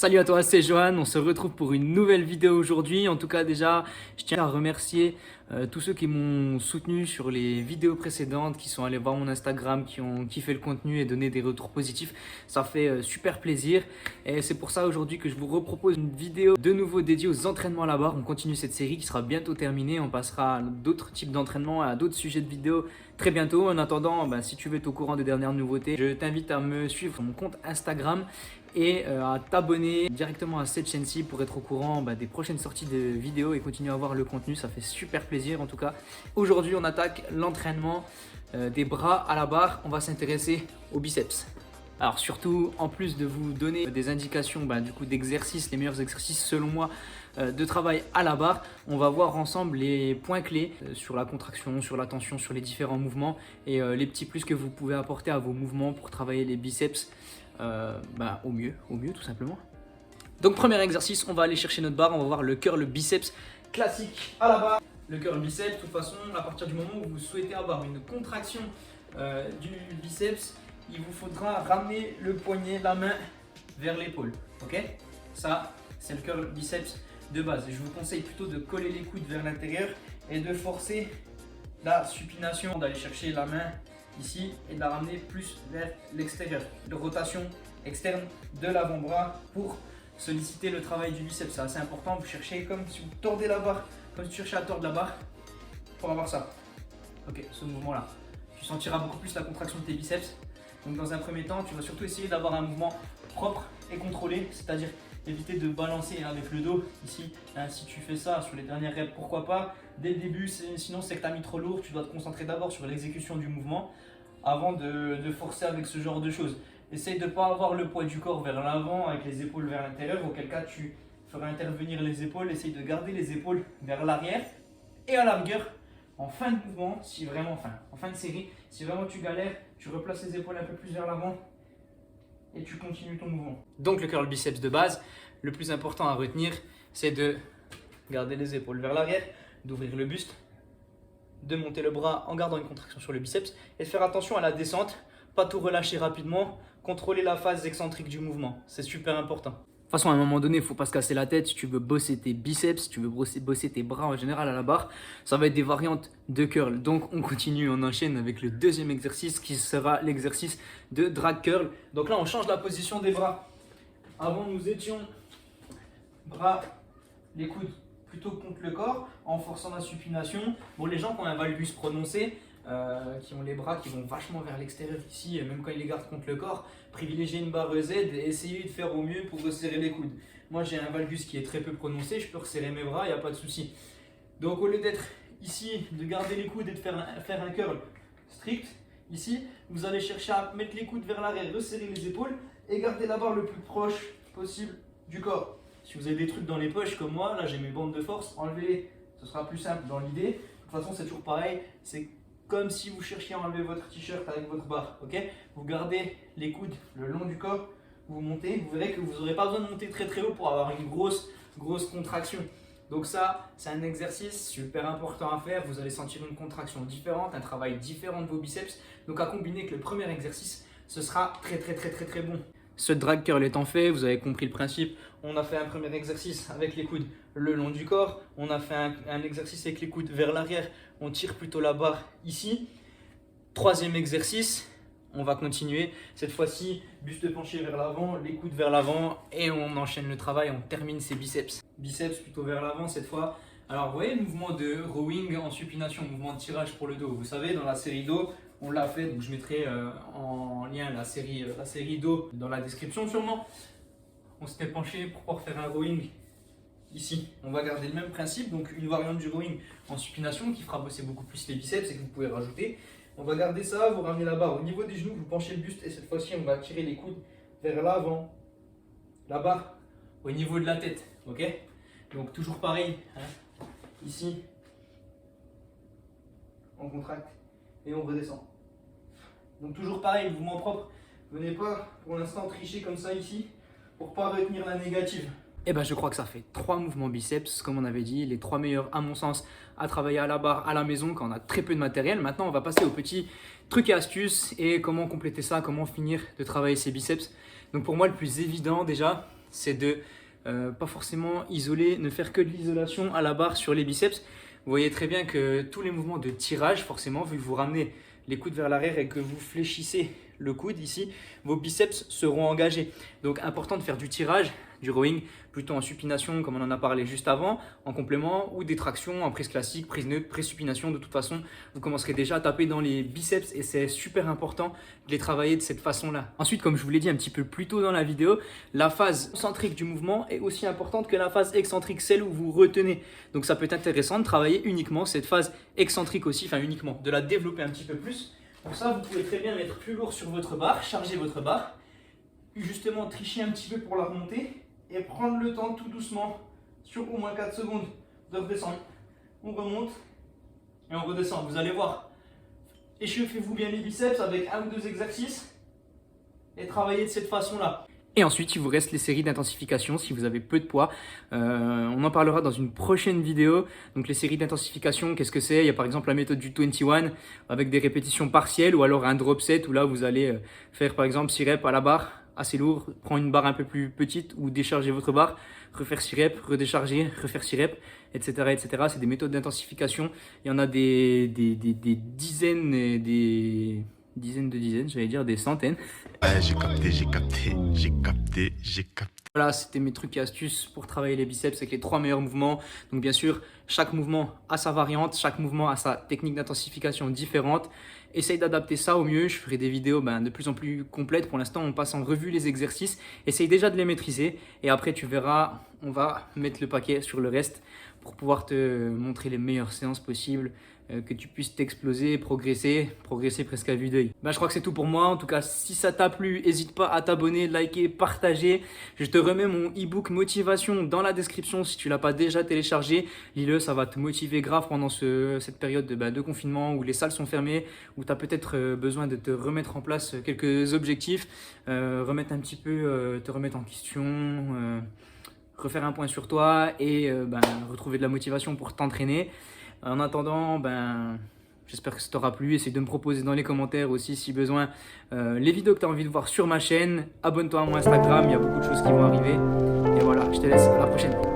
Salut à toi, c'est Johan, on se retrouve pour une nouvelle vidéo aujourd'hui. En tout cas déjà, je tiens à remercier tous ceux qui m'ont soutenu sur les vidéos précédentes, qui sont allés voir mon Instagram, qui ont kiffé le contenu et donné des retours positifs. Ça fait super plaisir et c'est pour ça aujourd'hui que je vous repropose une vidéo de nouveau dédiée aux entraînements à la barre. On continue cette série qui sera bientôt terminée, on passera à d'autres types d'entraînements, à d'autres sujets de vidéos très bientôt. En attendant, si tu veux être au courant des dernières nouveautés, je t'invite à me suivre sur mon compte Instagram et à t'abonner directement à cette chaîne-ci pour être au courant des prochaines sorties de vidéos et continuer à voir le contenu. Ça fait super plaisir en tout cas. Aujourd'hui, on attaque l'entraînement des bras à la barre. On va s'intéresser aux biceps. Alors surtout, en plus de vous donner des indications du coup d'exercices, les meilleurs exercices selon moi de travail à la barre, on va voir ensemble les points clés sur la contraction, sur la tension, sur les différents mouvements et les petits plus que vous pouvez apporter à vos mouvements pour travailler les biceps au mieux tout simplement. Donc premier exercice, on va aller chercher notre barre, on va voir le curl biceps classique à la barre. Le curl biceps, de toute façon, à partir du moment où vous souhaitez avoir une contraction du biceps, il vous faudra ramener le poignet, la main vers l'épaule. Ok? Ça, c'est le curl biceps de base. Je vous conseille plutôt de coller les coudes vers l'intérieur et de forcer la supination, d'aller chercher la main ici et de la ramener plus vers l'extérieur. De rotation externe de l'avant-bras pour solliciter le travail du biceps. C'est assez important. Vous cherchez comme si vous tordez la barre, comme si tu cherchez à tordre la barre pour avoir ça. Ok, ce mouvement-là. Tu sentiras beaucoup plus la contraction de tes biceps. Donc dans un premier temps, tu vas surtout essayer d'avoir un mouvement propre et contrôlé, c'est-à-dire éviter de balancer avec le dos ici. Si tu fais ça sur les dernières reps, pourquoi pas. Dès le début, sinon c'est que tu as mis trop lourd. Tu dois te concentrer d'abord sur l'exécution du mouvement avant de forcer avec ce genre de choses. Essaye de ne pas avoir le poids du corps vers l'avant avec les épaules vers l'intérieur, auquel cas tu feras intervenir les épaules. Essaye de garder les épaules vers l'arrière et à la rigueur, en fin de mouvement, en fin de série, si vraiment tu galères, tu replaces les épaules un peu plus vers l'avant et tu continues ton mouvement. Donc le curl biceps de base, le plus important à retenir, c'est de garder les épaules vers l'arrière, d'ouvrir le buste, de monter le bras en gardant une contraction sur le biceps et de faire attention à la descente, pas tout relâcher rapidement, contrôler la phase excentrique du mouvement, c'est super important. De toute façon, à un moment donné, il ne faut pas se casser la tête. Si tu veux bosser tes biceps, si tu veux bosser tes bras en général à la barre, ça va être des variantes de curl. Donc, on continue, on enchaîne avec le deuxième exercice qui sera l'exercice de drag curl. Donc là, on change la position des bras. Avant, nous étions bras, les coudes plutôt contre le corps, en forçant la supination. Bon, les gens qui ont un valgus prononcé, qui ont les bras qui vont vachement vers l'extérieur ici, même quand ils les gardent contre le corps, privilégiez une barre Z et essayez de faire au mieux pour resserrer les coudes. Moi j'ai un valgus qui est très peu prononcé, je peux resserrer mes bras, il n'y a pas de souci. Donc au lieu d'être ici, de garder les coudes et de faire un curl strict, ici, vous allez chercher à mettre les coudes vers l'arrière, resserrer les épaules et garder la barre le plus proche possible du corps. Si vous avez des trucs dans les poches comme moi, là j'ai mes bandes de force, enlevez-les, ce sera plus simple dans l'idée. De toute façon c'est toujours pareil, c'est comme si vous cherchiez à enlever votre t-shirt avec votre barre, ok? Vous gardez les coudes le long du corps, vous montez, vous verrez que vous n'aurez pas besoin de monter très haut pour avoir une grosse contraction. Donc ça, c'est un exercice super important à faire, vous allez sentir une contraction différente, un travail différent de vos biceps. Donc à combiner avec le premier exercice, ce sera très bon. Ce drag curl étant fait, vous avez compris le principe. On a fait un premier exercice avec les coudes le long du corps. On a fait un exercice avec les coudes vers l'arrière. On tire plutôt la barre ici. Troisième exercice, on va continuer. Cette fois-ci, buste penché vers l'avant, les coudes vers l'avant et on enchaîne le travail. On termine ses biceps. Biceps plutôt vers l'avant cette fois. Alors vous voyez le mouvement de rowing en supination, mouvement de tirage pour le dos. Vous savez, dans la série dos, on l'a fait, donc je mettrai en lien la série dos dans la description sûrement. On s'était penché pour pouvoir faire un rowing ici. On va garder le même principe, donc une variante du rowing en supination qui fera bosser beaucoup plus les biceps et que vous pouvez rajouter. On va garder ça, vous ramenez la barre au niveau des genoux, vous penchez le buste et cette fois-ci on va tirer les coudes vers l'avant. La barre au niveau de la tête, ok? Donc toujours pareil, ici, on contracte et on redescend. Donc toujours pareil, mouvement propre. Venez pas pour l'instant tricher comme ça ici pour pas retenir la négative. Et je crois que ça fait 3 mouvements biceps, comme on avait dit, les 3 meilleurs à mon sens à travailler à la barre, à la maison quand on a très peu de matériel. Maintenant, on va passer aux petits trucs et astuces et comment compléter ça, comment finir de travailler ses biceps. Donc pour moi, le plus évident déjà, c'est de pas forcément isoler, ne faire que de l'isolation à la barre sur les biceps. Vous voyez très bien que tous les mouvements de tirage, forcément, vu que vous ramenez les coudes vers l'arrière et que vous fléchissez le coude ici, vos biceps seront engagés. Donc important de faire du tirage, du rowing, plutôt en supination comme on en a parlé juste avant, en complément, ou des tractions en prise classique, prise neutre, prise supination. De toute façon, vous commencerez déjà à taper dans les biceps et c'est super important de les travailler de cette façon-là. Ensuite, comme je vous l'ai dit un petit peu plus tôt dans la vidéo, la phase centrique du mouvement est aussi importante que la phase excentrique, celle où vous retenez. Donc ça peut être intéressant de travailler uniquement cette phase excentrique aussi, enfin uniquement, de la développer un petit peu plus. Pour ça, vous pouvez très bien mettre plus lourd sur votre barre, charger votre barre, justement tricher un petit peu pour la remonter et prendre le temps tout doucement, sur au moins 4 secondes, de redescendre. On remonte et on redescend. Vous allez voir, échauffez-vous bien les biceps avec 1 ou 2 exercices et travaillez de cette façon-là. Et ensuite, il vous reste les séries d'intensification si vous avez peu de poids. On en parlera dans une prochaine vidéo. Donc les séries d'intensification, qu'est-ce que c'est? Il y a par exemple la méthode du 21 avec des répétitions partielles ou alors un drop set où là vous allez faire par exemple 6 reps à la barre, assez lourd, prendre une barre un peu plus petite ou décharger votre barre, refaire 6 reps, redécharger, refaire 6 reps, etc. etc. C'est des méthodes d'intensification. Il y en a des dizaines et des dizaines, j'allais dire des centaines. Ouais, j'ai capté. Voilà, c'était mes trucs et astuces pour travailler les biceps avec les 3 meilleurs mouvements. Donc bien sûr, chaque mouvement a sa variante, chaque mouvement a sa technique d'intensification différente. Essaye d'adapter ça au mieux. Je ferai des vidéos de plus en plus complètes. Pour l'instant, on passe en revue les exercices. Essaye déjà de les maîtriser. Et après, tu verras, on va mettre le paquet sur le reste pour pouvoir te montrer les meilleures séances possibles, que tu puisses t'exploser, progresser presque à vue d'œil. Je crois que c'est tout pour moi. En tout cas, si ça t'a plu, n'hésite pas à t'abonner, liker, partager. Je te remets mon e-book motivation dans la description si tu l'as pas déjà téléchargé. Lis-le, ça va te motiver grave pendant cette période de confinement où les salles sont fermées, où tu as peut-être besoin de te remettre en place quelques objectifs, remettre un petit peu, te remettre en question, refaire un point sur toi et retrouver de la motivation pour t'entraîner. En attendant, j'espère que ça t'aura plu. Essaye de me proposer dans les commentaires aussi si besoin les vidéos que tu as envie de voir sur ma chaîne. Abonne-toi à mon Instagram, il y a beaucoup de choses qui vont arriver. Et voilà, je te laisse, à la prochaine.